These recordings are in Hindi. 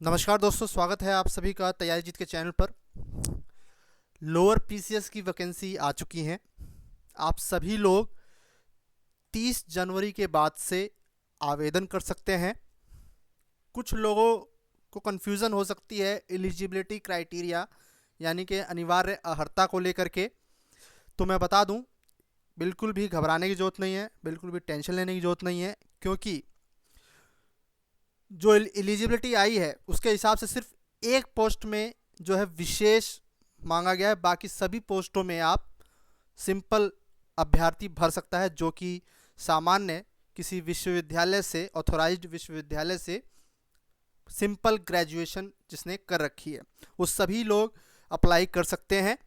नमस्कार दोस्तों, स्वागत है आप सभी का तैयारी जीत के चैनल पर। लोअर पीसीएस की वैकेंसी आ चुकी हैं। आप सभी लोग 30 जनवरी के बाद से आवेदन कर सकते हैं। कुछ लोगों को कन्फ्यूज़न हो सकती है एलिजिबिलिटी क्राइटेरिया यानी कि अनिवार्य अर्हता को लेकर के। तो मैं बता दूं, बिल्कुल भी घबराने की ज़रूरत नहीं है, बिल्कुल भी टेंशन लेने की ज़रूरत नहीं है, क्योंकि जो एलिजिबिलिटी आई है उसके हिसाब से सिर्फ एक पोस्ट में जो है विशेष मांगा गया है। बाकी सभी पोस्टों में आप सिंपल अभ्यर्थी भर सकता है, जो कि सामान्य किसी विश्वविद्यालय से, ऑथोराइज्ड विश्वविद्यालय से सिंपल ग्रेजुएशन जिसने कर रखी है, वो सभी लोग अप्लाई कर सकते हैं।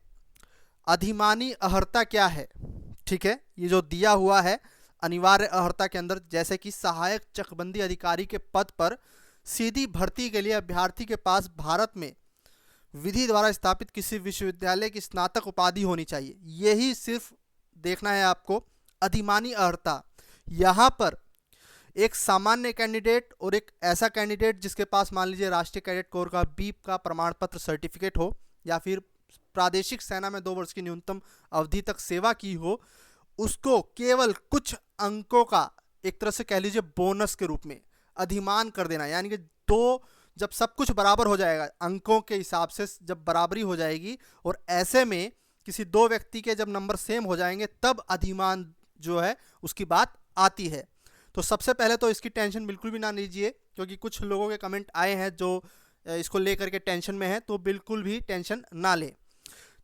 अधिमानी अर्हता क्या है? ठीक है, ये जो दिया हुआ है अनिवार्य अर्हता के अंदर, जैसे कि सहायक चकबंदी अधिकारी के पद पर सीधी भर्ती के लिए अभ्यर्थी के पास भारत में विधि द्वारा स्थापित किसी विश्वविद्यालय की स्नातक उपाधि होनी चाहिए। यही सिर्फ देखना है आपको, अधिमानी अर्हता। यहाँ पर एक सामान्य कैंडिडेट और एक ऐसा कैंडिडेट जिसके पास मान लीजिए राष्ट्रीय कैडेट कोर का बीप का प्रमाण पत्र सर्टिफिकेट हो, या फिर प्रादेशिक सेना में 2 वर्ष की न्यूनतम अवधि तक सेवा की हो, उसको केवल कुछ अंकों का एक तरह से कह लीजिए बोनस के रूप में अधिमान कर देना। यानी कि जब सब कुछ बराबर हो जाएगा, अंकों के हिसाब से जब बराबरी हो जाएगी, और ऐसे में किसी 2 व्यक्ति के जब नंबर सेम हो जाएंगे, तब अधिमान जो है उसकी बात आती है। तो सबसे पहले तो इसकी टेंशन बिल्कुल भी ना लीजिए, क्योंकि कुछ लोगों के कमेंट आए हैं जो इसको लेकर के टेंशन में है, तो बिल्कुल भी टेंशन ना लें।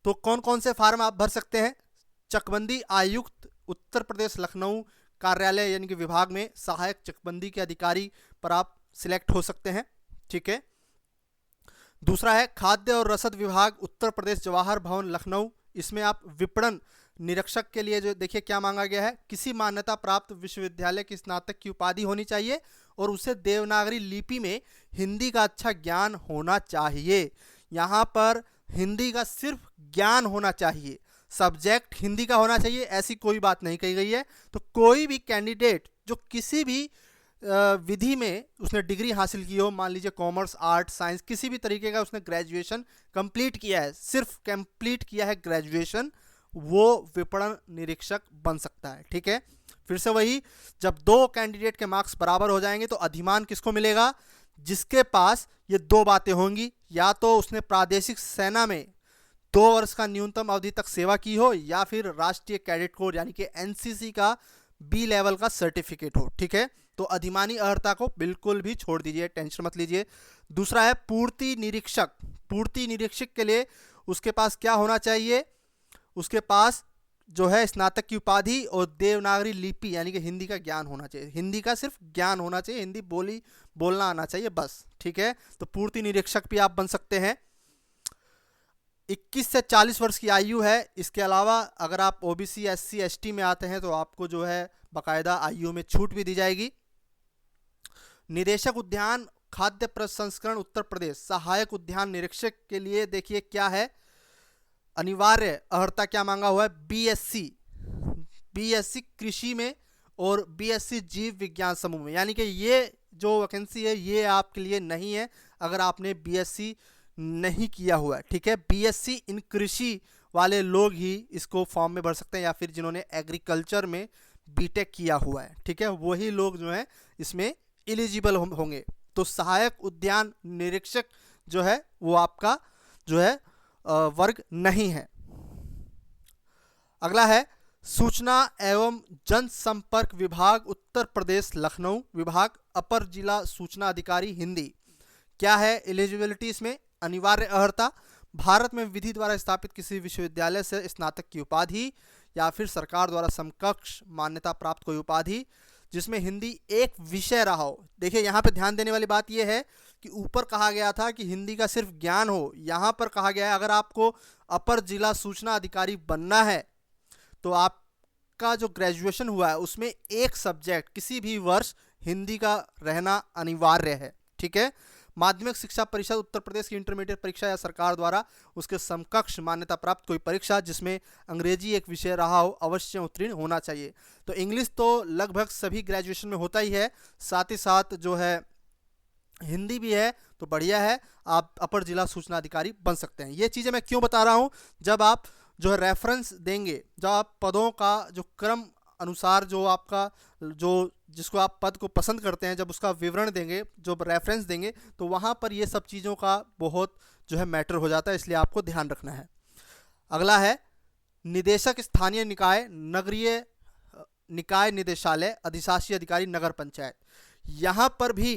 तो कौन कौन से फार्म आप भर सकते हैं? चकबंदी आयुक्त उत्तर प्रदेश लखनऊ कार्यालय यानी कि विभाग में सहायक चकबंदी के अधिकारी पर आप सिलेक्ट हो सकते हैं। ठीक है। दूसरा है खाद्य और रसद विभाग उत्तर प्रदेश जवाहर भवन लखनऊ। इसमें आप विपणन निरीक्षक के लिए जो देखिए क्या मांगा गया है, किसी मान्यता प्राप्त विश्वविद्यालय की स्नातक की उपाधि होनी चाहिए और उसे देवनागरी लिपि में हिंदी का अच्छा ज्ञान होना चाहिए। यहाँ पर हिंदी का सिर्फ ज्ञान होना चाहिए, सब्जेक्ट हिंदी का होना चाहिए, ऐसी कोई बात नहीं कही गई है। तो कोई भी कैंडिडेट जो किसी भी विधि में उसने डिग्री हासिल की हो, मान लीजिए कॉमर्स, आर्ट, साइंस, किसी भी तरीके का उसने ग्रेजुएशन कंप्लीट किया है, सिर्फ कंप्लीट किया है ग्रेजुएशन, वो विपणन निरीक्षक बन सकता है। ठीक है। फिर से वही, जब 2 कैंडिडेट के मार्क्स बराबर हो जाएंगे तो अधिमान किसको मिलेगा? जिसके पास ये 2 बातें होंगी, या तो उसने प्रादेशिक सेना में 2 वर्ष का न्यूनतम अवधि तक सेवा की हो, या फिर राष्ट्रीय कैडेट कोर यानी कि एनसीसी का बी लेवल का सर्टिफिकेट हो। ठीक है। तो अधिमानी अर्हता को बिल्कुल भी छोड़ दीजिए, टेंशन मत लीजिए। दूसरा है पूर्ति निरीक्षक। पूर्ति निरीक्षक के लिए उसके पास क्या होना चाहिए? उसके पास जो है स्नातक की उपाधि और देवनागरी लिपि यानी कि हिंदी का ज्ञान होना चाहिए। हिंदी का सिर्फ ज्ञान होना चाहिए, हिंदी बोलना आना चाहिए, बस। ठीक है। तो पूर्ति निरीक्षक भी आप बन सकते हैं। 21 से 40 वर्ष की आयु है। इसके अलावा अगर आप ओबीसी, एससी, एसटी में आते हैं तो आपको जो है बाकायदा आयु में छूट भी दी जाएगी। निदेशक उद्यान खाद्य प्रसंस्करण उत्तर प्रदेश सहायक उद्यान निरीक्षक के लिए देखिए क्या है, अनिवार्य अर्हता क्या मांगा हुआ है? बीएससी कृषि में और बीएससी जीव विज्ञान समूह में। यानी कि ये जो वैकेंसी है ये आपके लिए नहीं है अगर आपने बीएससी नहीं किया हुआ है। ठीक है। बीएससी इन कृषि वाले लोग ही इसको फॉर्म में भर सकते हैं, या फिर जिन्होंने एग्रीकल्चर में बीटेक किया हुआ है। ठीक है, वही लोग जो है इसमें एलिजिबल होंगे। तो सहायक उद्यान निरीक्षक जो है वो आपका जो है वर्ग नहीं है। अगला है सूचना एवं जनसंपर्क विभाग उत्तर प्रदेश लखनऊ विभाग अपर जिला सूचना अधिकारी हिंदी। क्या है एलिजिबिलिटी? इसमें अनिवार्य अर्हता भारत में विधि द्वारा स्थापित किसी विश्वविद्यालय से स्नातक की उपाधि, या फिर सरकार द्वारा समकक्ष मान्यता प्राप्त कोई उपाधि जिसमें हिंदी एक विषय रहा हो। देखिए यहाँ पे ध्यान देने वाली बात यह है कि ऊपर कहा गया था कि हिंदी का सिर्फ ज्ञान हो, यहाँ पर कहा गया है अगर आपको अपर जिला सूचना अधिकारी बनना है तो आपका जो ग्रेजुएशन हुआ है उसमें एक सब्जेक्ट किसी भी वर्ष हिंदी का रहना अनिवार्य है। ठीक है। माध्यमिक शिक्षा परिषद उत्तर प्रदेश की इंटरमीडिएट परीक्षा या सरकार द्वारा उसके समकक्ष मान्यता प्राप्त कोई परीक्षा जिसमें अंग्रेजी एक विषय रहा हो अवश्य उत्तीर्ण होना चाहिए। तो इंग्लिश तो लगभग सभी ग्रेजुएशन में होता ही है, साथ ही साथ जो है हिंदी भी है तो बढ़िया है, आप अपर जिला सूचना अधिकारी बन सकते हैं। ये चीज़ें मैं क्यों बता रहा हूँ, जब आप जो है रेफरेंस देंगे, जब आप पदों का जो क्रम अनुसार जो आपका जो जिसको आप पद को पसंद करते हैं, जब उसका विवरण देंगे, जो रेफरेंस देंगे, तो वहाँ पर ये सब चीज़ों का बहुत जो है मैटर हो जाता है, इसलिए आपको ध्यान रखना है। अगला है निदेशक स्थानीय निकाय, नगरीय निकाय निदेशालय, अधिशासी अधिकारी नगर पंचायत। यहाँ पर भी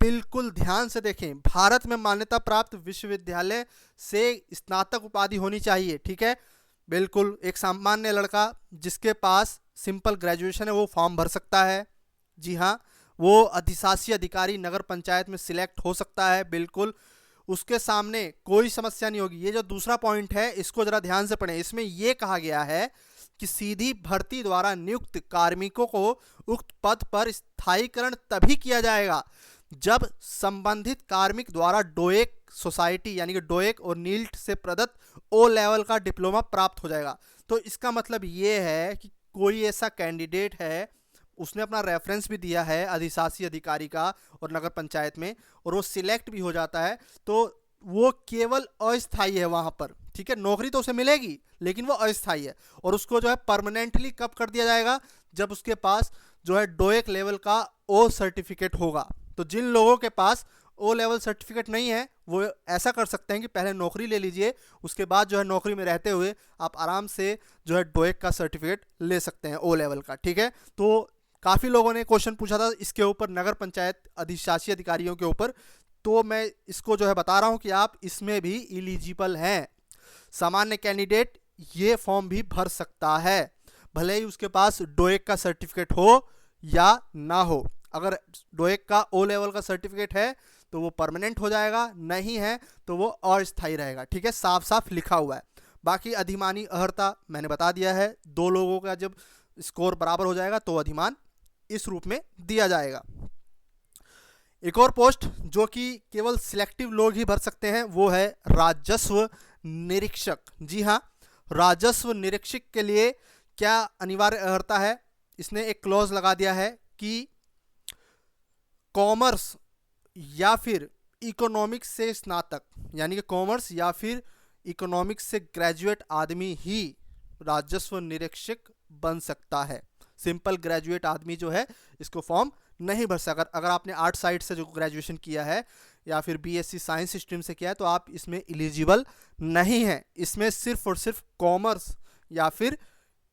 बिल्कुल ध्यान से देखें, भारत में मान्यता प्राप्त विश्वविद्यालय से स्नातक उपाधि होनी चाहिए, ठीक है। बिल्कुल एक सामान्य लड़का जिसके पास सिंपल ग्रेजुएशन है वो फॉर्म भर सकता है। जी हाँ, वो अधिशासी अधिकारी नगर पंचायत में सिलेक्ट हो सकता है, बिल्कुल उसके सामने कोई समस्या नहीं होगी। ये जो दूसरा पॉइंट है इसको जरा ध्यान से पढ़ें, इसमें ये कहा गया है कि सीधी भर्ती द्वारा नियुक्त कार्मिकों को उक्त पद पर स्थायीकरण तभी किया जाएगा जब संबंधित कार्मिक द्वारा डोएक सोसाइटी यानी कि डोएक और नील्ट से प्रदत्त ओ लेवल का डिप्लोमा प्राप्त हो जाएगा। तो इसका मतलब ये है कि कोई ऐसा कैंडिडेट है, उसने अपना रेफरेंस भी दिया है अधिशासी अधिकारी का और नगर पंचायत में, और वो सिलेक्ट भी हो जाता है, तो वो केवल अस्थायी है वहाँ पर, ठीक है। नौकरी तो उसे मिलेगी लेकिन वो अस्थायी है, और उसको जो है परमानेंटली कब कर दिया जाएगा, जब उसके पास जो है डोएक लेवल का ओ सर्टिफिकेट होगा। तो जिन लोगों के पास ओ लेवल सर्टिफिकेट नहीं है वो ऐसा कर सकते हैं कि पहले नौकरी ले लीजिए, उसके बाद जो है नौकरी में रहते हुए आप आराम से जो है डोएक का सर्टिफिकेट ले सकते हैं ओ लेवल का, ठीक है। तो काफ़ी लोगों ने क्वेश्चन पूछा था इसके ऊपर, नगर पंचायत अधिशासी अधिकारियों के ऊपर, तो मैं इसको जो है बता रहा हूँ कि आप इसमें भी एलिजिबल हैं। सामान्य कैंडिडेट ये फॉर्म भी भर सकता है, भले ही उसके पास डोएक का सर्टिफिकेट हो या ना हो। अगर डोएक का ओ लेवल का सर्टिफिकेट है तो वो परमानेंट हो जाएगा, नहीं है तो वो अस्थायी रहेगा, ठीक है, साफ साफ लिखा हुआ है। बाकी अधिमानी अर्हता मैंने बता दिया है, दो लोगों का जब स्कोर बराबर हो जाएगा तो अधिमान इस रूप में दिया जाएगा। एक और पोस्ट जो कि केवल सिलेक्टिव लोग ही भर सकते हैं वो है राजस्व निरीक्षक। जी हाँ, राजस्व निरीक्षक के लिए क्या अनिवार्य अर्हता है, इसने एक क्लॉज लगा दिया है कि कॉमर्स या फिर इकोनॉमिक्स से स्नातक, यानी कि कॉमर्स या फिर इकोनॉमिक्स से ग्रेजुएट आदमी ही राजस्व निरीक्षक बन सकता है। सिंपल ग्रेजुएट आदमी जो है इसको फॉर्म नहीं भर सकता। अगर आपने आर्ट साइड से जो ग्रेजुएशन किया है या फिर बीएससी साइंस स्ट्रीम से किया है तो आप इसमें एलिजिबल नहीं हैं। इसमें सिर्फ और सिर्फ कॉमर्स या फिर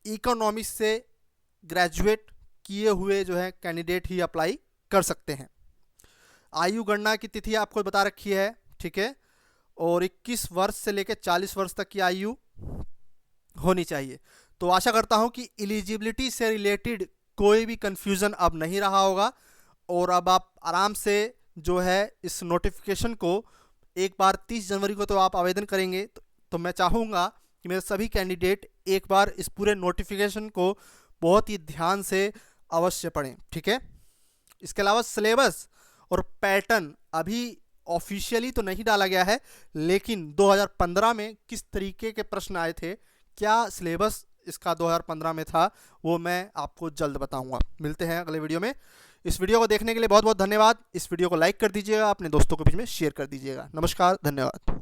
इकोनॉमिक्स से ग्रेजुएट किए हुए जो है कैंडिडेट ही अप्लाई कर सकते हैं। आयु गणना की तिथि आपको बता रखी है, ठीक है, और 21 वर्ष से लेकर 40 वर्ष तक की आयु होनी चाहिए। तो आशा करता हूं कि एलिजिबिलिटी से रिलेटेड कोई भी कंफ्यूजन अब नहीं रहा होगा, और अब आप आराम से जो है इस नोटिफिकेशन को एक बार 30 जनवरी को तो आप आवेदन करेंगे, तो मैं चाहूँगा कि मेरे सभी कैंडिडेट एक बार इस पूरे नोटिफिकेशन को बहुत ही ध्यान से अवश्य पढ़ें, ठीक है। इसके अलावा सिलेबस और पैटर्न अभी ऑफिशियली तो नहीं डाला गया है, लेकिन 2015 में किस तरीके के प्रश्न आए थे, क्या सिलेबस इसका 2015 में था, वो मैं आपको जल्द बताऊंगा। मिलते हैं अगले वीडियो में। इस वीडियो को देखने के लिए बहुत बहुत धन्यवाद। इस वीडियो को लाइक कर दीजिएगा, अपने दोस्तों के बीच में शेयर कर दीजिएगा। नमस्कार, धन्यवाद।